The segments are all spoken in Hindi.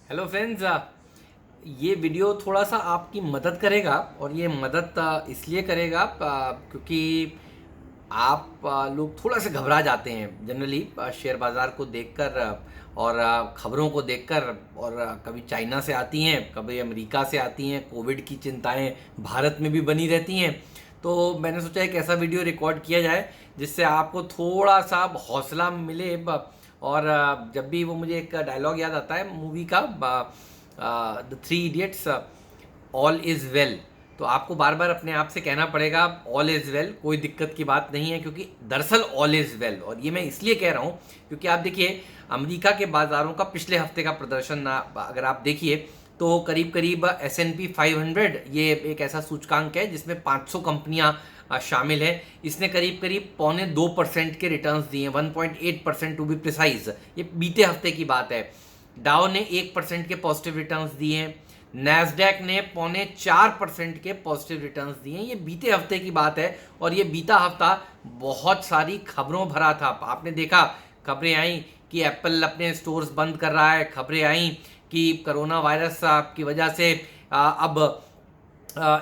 हेलो फ्रेंड्स, ये वीडियो थोड़ा सा आपकी मदद करेगा और ये मदद इसलिए करेगा क्योंकि आप लोग थोड़ा सा घबरा जाते हैं जनरली शेयर बाज़ार को देखकर और ख़बरों को देखकर। और कभी चाइना से आती हैं, कभी अमेरिका से आती हैं, कोविड की चिंताएं भारत में भी बनी रहती हैं। तो मैंने सोचा एक ऐसा वीडियो रिकॉर्ड किया जाए जिससे आपको थोड़ा सा हौसला मिले। और जब भी वो मुझे एक डायलॉग याद आता है मूवी का, the three idiots, all is well. तो आपको बार बार अपने आप से कहना पड़ेगा ऑल इज़ वेल, कोई दिक्कत की बात नहीं है, क्योंकि दरअसल ऑल इज़ वेल। और ये मैं इसलिए कह रहा हूँ क्योंकि आप देखिए अमेरिका के बाज़ारों का पिछले हफ्ते का प्रदर्शन अगर आप देखिए तो करीब करीब S&P 500, ये एक ऐसा सूचकांक है जिसमें 500 कंपनियां शामिल है। इसने करीब करीब 2.25% के रिटर्न्स दिए, 1.8% टू बी प्रिसाइज। ये बीते हफ्ते की बात है। डाउ ने 1% के पॉजिटिव रिटर्न्स दिए हैं। नैस्डैक ने 4.25% के पॉजिटिव रिटर्न्स दिए हैं। ये बीते हफ्ते की बात है और ये बीता हफ्ता बहुत सारी खबरों भरा था। आपने देखा खबरें आई कि एप्पल अपने स्टोर्स बंद कर रहा है, खबरें आई कि कोरोना वायरस की वजह से अब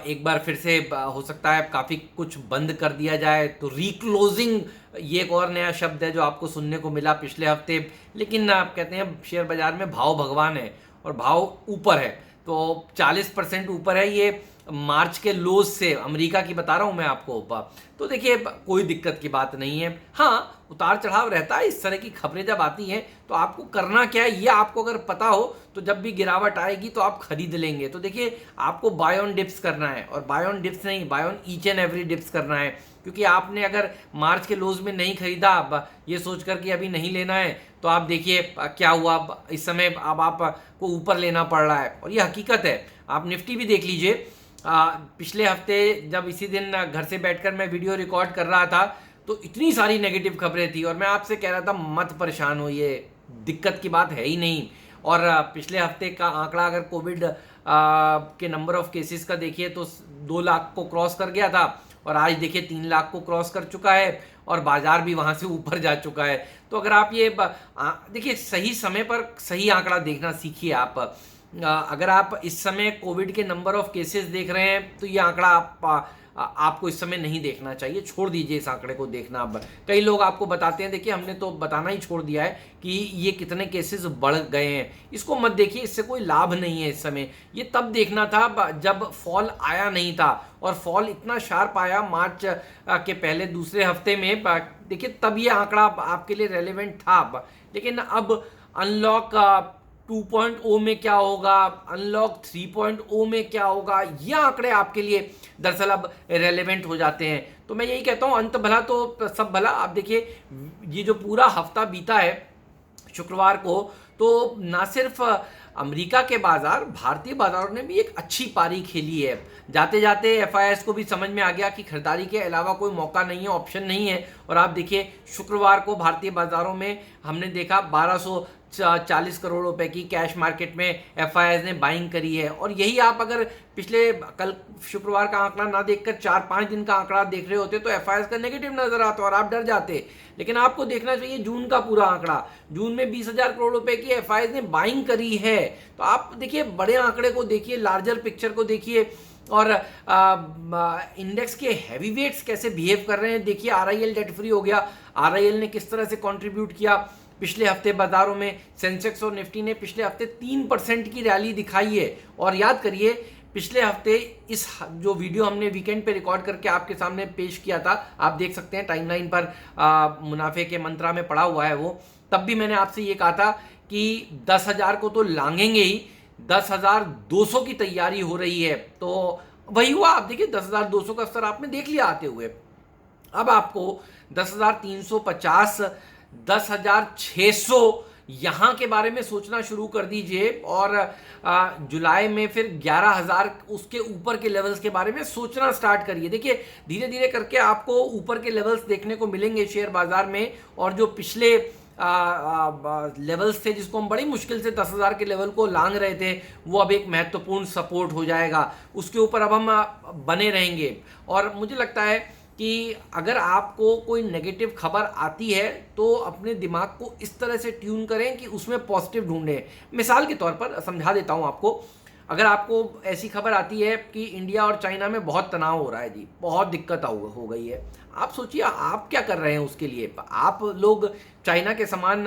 एक बार फिर से हो सकता है काफ़ी कुछ बंद कर दिया जाए। तो रीक्लोजिंग, ये एक और नया शब्द है जो आपको सुनने को मिला पिछले हफ्ते। लेकिन आप कहते हैं शेयर बाजार में भाव भगवान है और भाव ऊपर है, तो 40% ऊपर है ये मार्च के लोज से। अमेरिका की बता रहा हूँ मैं आपको। तो देखिए कोई दिक्कत की बात नहीं है। हाँ, उतार चढ़ाव रहता है, इस तरह की खबरें जब आती हैं तो आपको करना क्या है ये आपको अगर पता हो तो जब भी गिरावट आएगी तो आप खरीद लेंगे। तो देखिए आपको बाय ऑन डिप्स करना है, और बाय ऑन डिप्स नहीं, buy on each and every dips करना है। क्योंकि आपने अगर मार्च के लोज में नहीं खरीदा ये सोच कर कि अभी नहीं लेना है, तो आप देखिए क्या हुआ। इस समय अब आपको ऊपर लेना पड़ रहा है और ये हकीकत है। आप निफ्टी भी देख लीजिए। पिछले हफ्ते जब इसी दिन घर से बैठकर मैं वीडियो रिकॉर्ड कर रहा था तो इतनी सारी नेगेटिव खबरें थी और मैं आपसे कह रहा था मत परेशान हो, ये दिक्कत की बात है ही नहीं। और पिछले हफ्ते का आंकड़ा अगर कोविड के नंबर ऑफ केसेस का देखिए तो 2 लाख को क्रॉस कर गया था और आज देखिए 3 लाख को क्रॉस कर चुका है और बाजार भी वहां से ऊपर जा चुका है। तो अगर आप ये देखिए सही समय पर सही आंकड़ा देखना सीखिए आप। अगर आप इस समय कोविड के नंबर ऑफ केसेस देख रहे हैं तो ये आंकड़ा आपको इस समय नहीं देखना चाहिए, छोड़ दीजिए इस आंकड़े को देखना। अब कई लोग आपको बताते हैं, देखिए हमने तो बताना ही छोड़ दिया है कि ये कितने केसेस बढ़ गए हैं। इसको मत देखिए, इससे कोई लाभ नहीं है इस समय। ये तब देखना था जब फॉल आया नहीं था, और फॉल इतना शार्प आया मार्च के पहले दूसरे हफ्ते में, देखिए तब ये आंकड़ा आपके लिए रेलेवेंट था। लेकिन अब अनलॉक 2.0 में क्या होगा, अनलॉक 3.0 में क्या होगा, ये आंकड़े आपके लिए दरअसल अब रेलेवेंट हो जाते हैं। तो मैं यही कहता हूं अंत भला तो सब भला। आप देखिए ये जो पूरा हफ्ता बीता है शुक्रवार को, तो ना सिर्फ अमेरिका के बाजार, भारतीय बाजारों ने भी एक अच्छी पारी खेली है। जाते जाते एफआईएस को भी समझ में आ गया कि खरीदारी के अलावा कोई मौका नहीं है, ऑप्शन नहीं है। और आप देखिए शुक्रवार को भारतीय बाजारों में हमने देखा 1240 करोड़ रुपए की कैश मार्केट में एफआईएस ने बाइंग करी है। और यही आप अगर पिछले कल शुक्रवार का आंकड़ा ना देखकर 4-5 दिन का आंकड़ा देख रहे होते तो एफआईएस का नेगेटिव नजर आता और आप डर जाते। लेकिन आपको देखना चाहिए जून का पूरा आंकड़ा। जून में 20,000 करोड़ रुपए की एफआईएस ने बाइंग करी है। तो आप देखिए बड़े आंकड़े को देखिए, लार्जर पिक्चर को देखिए, और इंडेक्स के हैवी वेट्स कैसे बिहेव कर रहे हैं देखिए। आरआईएल डेट फ्री हो गया, आरआईएल ने किस तरह से कंट्रीब्यूट किया पिछले हफ्ते बाजारों में। सेंसेक्स और निफ्टी ने पिछले हफ्ते 3% की रैली दिखाई है। और याद करिए पिछले हफ्ते इस जो वीडियो हमने वीकेंड पे रिकॉर्ड करके आपके सामने पेश किया था, आप देख सकते हैं टाइमलाइन पर, मुनाफे के मंत्रा में पड़ा हुआ है वो। तब भी मैंने आपसे ये कहा था कि 10,000 को तो लांघेंगे ही, 10,200 की तैयारी हो रही है। तो वही हुआ। आप देखिए 10,200 का स्तर आपने देख लिया आते हुए। अब आपको 10,350, 10,600 यहाँ के बारे में सोचना शुरू कर दीजिए। और जुलाई में फिर 11,000 उसके ऊपर के लेवल्स के बारे में सोचना स्टार्ट करिए। देखिए धीरे धीरे करके आपको ऊपर के लेवल्स देखने को मिलेंगे शेयर बाजार में। और जो पिछले लेवल्स थे जिसको हम बड़ी मुश्किल से 10,000 के लेवल को लांघ रहे थे, वो अब एक महत्वपूर्ण सपोर्ट हो जाएगा। उसके ऊपर अब हम बने रहेंगे। और मुझे लगता है कि अगर आपको कोई नेगेटिव खबर आती है तो अपने दिमाग को इस तरह से ट्यून करें कि उसमें पॉजिटिव ढूंढें। मिसाल के तौर पर समझा देता हूं आपको, अगर आपको ऐसी खबर आती है कि इंडिया और चाइना में बहुत तनाव हो रहा है जी, बहुत दिक्कत हो गई है, आप सोचिए आप क्या कर रहे हैं उसके लिए। आप लोग चाइना के सामान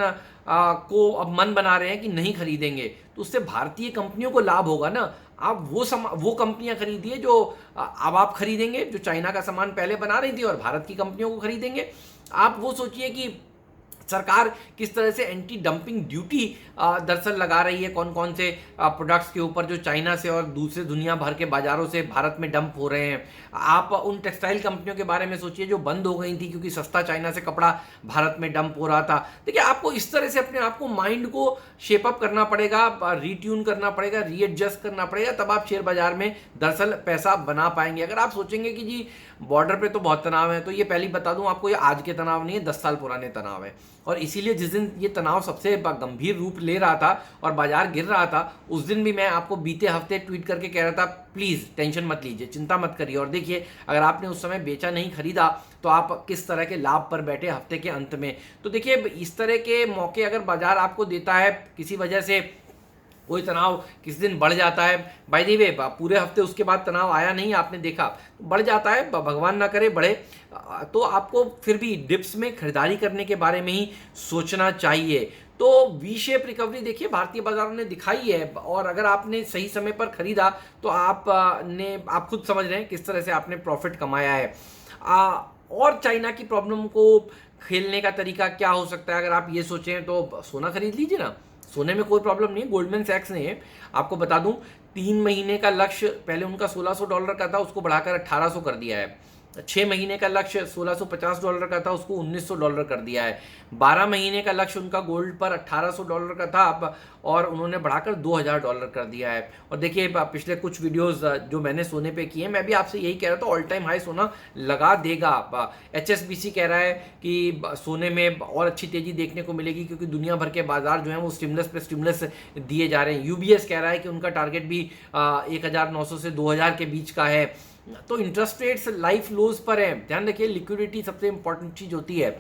को अब मन बना रहे हैं कि नहीं खरीदेंगे, तो उससे भारतीय कंपनियों को लाभ होगा ना। आप वो कंपनियां खरीदिए जो अब आप खरीदेंगे, जो चाइना का सामान पहले बना रही थी और भारत की कंपनियों को खरीदेंगे। आप वो सोचिए कि सरकार किस तरह से एंटी डंपिंग ड्यूटी दरअसल लगा रही है कौन कौन से प्रोडक्ट्स के ऊपर जो चाइना से और दूसरे दुनिया भर के बाजारों से भारत में डंप हो रहे हैं। आप उन टेक्सटाइल कंपनियों के बारे में सोचिए जो बंद हो गई थी क्योंकि सस्ता चाइना से कपड़ा भारत में डंप हो रहा था। देखिए, आपको इस तरह से अपने आप को माइंड को शेपअप करना पड़ेगा, रीट्यून करना पड़ेगा, रीएडजस्ट करना पड़ेगा, तब आप शेयर बाजार में दरअसल पैसा बना पाएंगे। अगर आप सोचेंगे कि जी बॉर्डर पे तो बहुत तनाव है, तो ये पहली बता दूं आपको, ये आज के तनाव नहीं है, 10 साल पुराने तनाव है। और इसीलिए जिस दिन ये तनाव सबसे गंभीर रूप ले रहा था और बाजार गिर रहा था, उस दिन भी मैं आपको बीते हफ्ते ट्वीट करके कह रहा था प्लीज टेंशन मत लीजिए, चिंता मत करिए। और देखिए, अगर आपने उस समय बेचा नहीं खरीदा तो आप किस तरह के लाभ पर बैठे हफ्ते के अंत में। तो देखिए, इस तरह के मौके अगर बाजार आपको देता है, किसी वजह से कोई तनाव किसी दिन बढ़ जाता है, बाय द वे पूरे हफ्ते उसके बाद तनाव आया नहीं, आपने देखा, तो बढ़ जाता है, भगवान ना करे बढ़े, तो आपको फिर भी डिप्स में खरीदारी करने के बारे में ही सोचना चाहिए। तो वी शेप रिकवरी देखिए भारतीय बाजारों ने दिखाई है, और अगर आपने सही समय पर खरीदा तो आप खुद समझ रहे हैं किस तरह से आपने प्रॉफिट कमाया है। और चाइना की प्रॉब्लम को खेलने का तरीका क्या हो सकता है, अगर आप ये सोचें तो सोना खरीद लीजिए ना, सोने में कोई प्रॉब्लम नहीं। गोल्डमैन सैक्स ने, आपको बता दूं, 3 महीने का लक्ष्य पहले उनका $1600 का था, उसको बढ़ाकर 1800 कर दिया है। 6 महीने का लक्ष्य $1650 का था, उसको $1900 कर दिया है। 12 महीने का लक्ष्य उनका गोल्ड पर $1800 का था अब, और उन्होंने बढ़ाकर $2000 कर दिया है। और देखिए, पिछले कुछ वीडियोस जो मैंने सोने पे किए, मैं भी आपसे यही कह रहा था, ऑल टाइम हाई सोना लगा देगा। HSBC कह रहा है कि सोने में और अच्छी तेजी देखने को मिलेगी क्योंकि दुनिया भर के बाजार जो हैं वो स्टिमुलस पे स्टिमुलस दिए जा रहे हैं। UBS कह रहा है कि उनका टारगेट भी 1900 से 2000 के बीच का है। तो इंटरेस्ट रेट्स लाइफ लोज पर है। ध्यान रखिए, लिक्विडिटी सबसे इंपॉर्टेंट चीज होती है,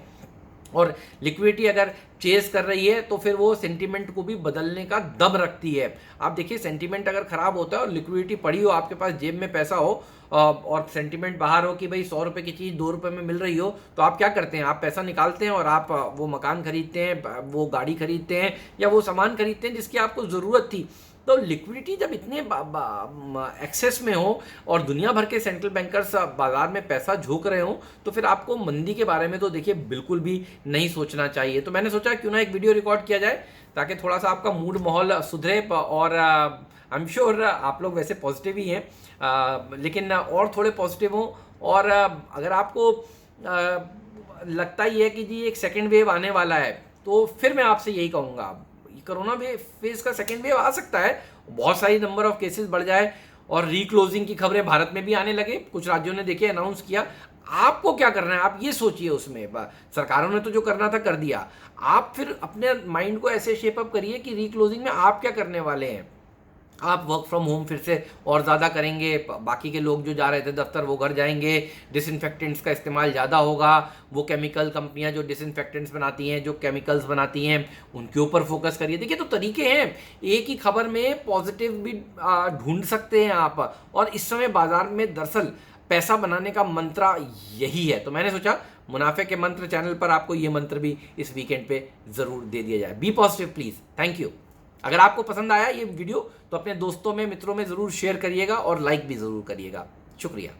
और लिक्विडिटी अगर चेज कर रही है तो फिर वो सेंटीमेंट को भी बदलने का दम रखती है। आप देखिए, सेंटीमेंट अगर खराब होता है और लिक्विडिटी पड़ी हो, आपके पास जेब में पैसा हो और सेंटीमेंट बाहर हो कि भाई 100 रुपए की चीज 2 रुपए में मिल रही हो, तो आप क्या करते हैं, आप पैसा निकालते हैं और आप वो मकान खरीदते हैं, वो गाड़ी खरीदते हैं, या वो सामान खरीदते हैं जिसकी आपको जरूरत थी। तो लिक्विडिटी जब इतने एक्सेस में हो और दुनिया भर के सेंट्रल बैंकर्स बाजार में पैसा झोंक रहे हो, तो फिर आपको मंदी के बारे में तो देखिए बिल्कुल भी नहीं सोचना चाहिए। तो मैंने सोचा क्यों ना एक वीडियो रिकॉर्ड किया जाए ताकि थोड़ा सा आपका मूड माहौल सुधरे। और आई एम श्योर आप लोग वैसे पॉजिटिव ही हैं, लेकिन और थोड़े पॉजिटिव हों। और अगर आपको लगता ही है कि जी एक सेकेंड वेव आने वाला है, तो फिर मैं आपसे यही कहूँगा, कोरोना फेज का सेकेंड वेव आ सकता है, बहुत सारी नंबर ऑफ केसेस बढ़ जाए और रीक्लोजिंग की खबरें भारत में भी आने लगे, कुछ राज्यों ने देखिए अनाउंस किया। आपको क्या करना है, आप ये सोचिए, उसमें सरकारों ने तो जो करना था कर दिया, आप फिर अपने माइंड को ऐसे शेप अप करिए कि रीक्लोजिंग में आप क्या करने वाले हैं। आप वर्क फ्रॉम होम फिर से और ज़्यादा करेंगे, बाकी के लोग जो जा रहे थे दफ्तर वो घर जाएंगे, डिसइंफेक्टेंट्स का इस्तेमाल ज़्यादा होगा, वो केमिकल कंपनियां जो डिसइंफेक्टेंट्स बनाती हैं, जो केमिकल्स बनाती हैं, उनके ऊपर फोकस करिए। देखिए, तो तरीके हैं, एक ही खबर में पॉजिटिव भी ढूंढ सकते हैं आप। और इस समय बाजार में दरअसल पैसा बनाने का मंत्र यही है। तो मैंने सोचा मुनाफे के मंत्र चैनल पर आपको ये मंत्र भी इस वीकेंड पे ज़रूर दे दिया जाए। Be positive please. Thank you. अगर आपको पसंद आया ये वीडियो तो अपने दोस्तों में, मित्रों में ज़रूर शेयर करिएगा और लाइक भी ज़रूर करिएगा। शुक्रिया।